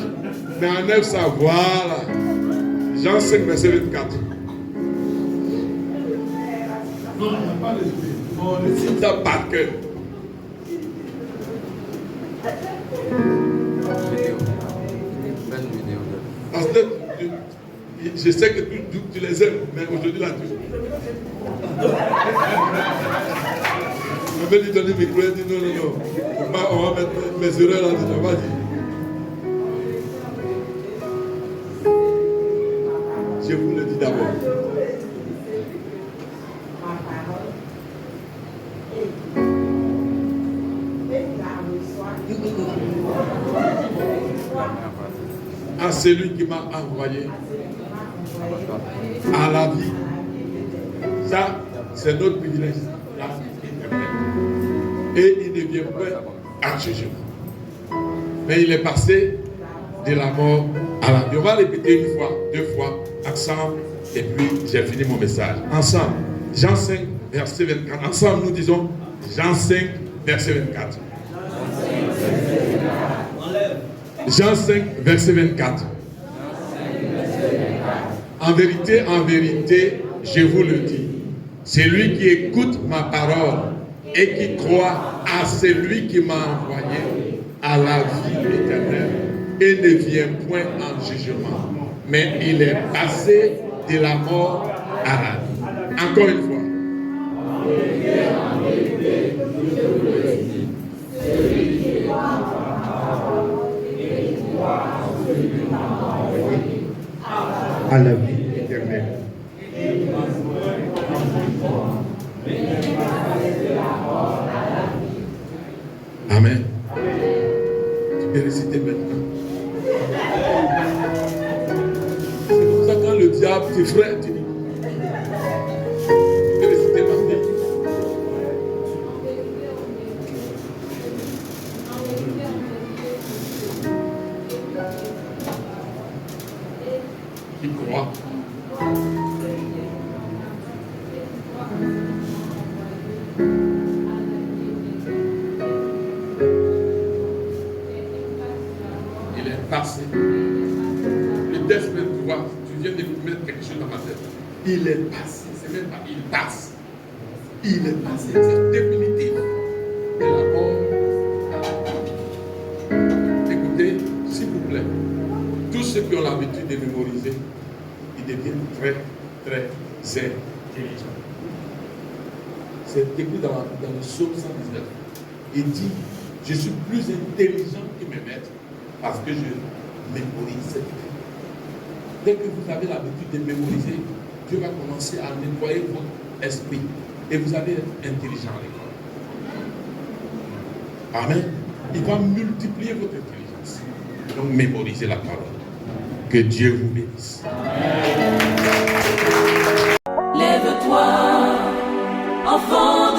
Mais enlève ça. Voilà. Jean 5, verset 24. Non, on n'a pas résumé. On récite ça par cœur. Parce que je sais que tu les aimes, mais aujourd'hui là, tu. Je vais lui donner le micro et dire non. On va mettre mes erreurs là-dedans. Vas-y. Je vous le dis d'abord. À celui qui m'a envoyé à la vie. Ça, c'est notre privilège. La vie éternelle. Et il ne vient pas à jugement. Mais il est passé de la mort à la vie. On va répéter une fois, 2 fois, ensemble, et puis j'ai fini mon message. Ensemble, Jean 5, verset 24. Ensemble, nous disons Jean 5, verset 24. Jean 5, verset 24. En vérité, je vous le dis, celui qui écoute ma parole et qui croit à celui qui m'a envoyé à la vie éternelle et ne vient point en jugement, mais il est passé de la mort à la vie. Encore une fois. En vérité, je vous le dis, celui qui écoute ma parole et qui croit à celui qui m'a envoyé à la vie éternelle. Amen. Tu peux réciter maintenant. C'est pour ça que quand le diable t'effraie, tu dis. Tu peux réciter ma fille. Qui croit. Il est passé. Le test même, tu vois, tu viens de mettre quelque chose dans ma tête. Il est passé. C'est même pas il passe. Il est passé. C'est définitif. De la mort à la vie. Écoutez, s'il vous plaît, tous ceux qui ont l'habitude de mémoriser, ils deviennent très, très intelligents. C'est écrit dans le psaume 119. Il dit, je suis plus intelligent que mes maîtres parce que je mémorise cette vie. Dès que vous avez l'habitude de mémoriser, Dieu va commencer à nettoyer votre esprit et vous allez être intelligent à l'école. Amen. Il va multiplier votre intelligence. Donc mémorisez la parole. Que Dieu vous bénisse. Lève-toi, enfant.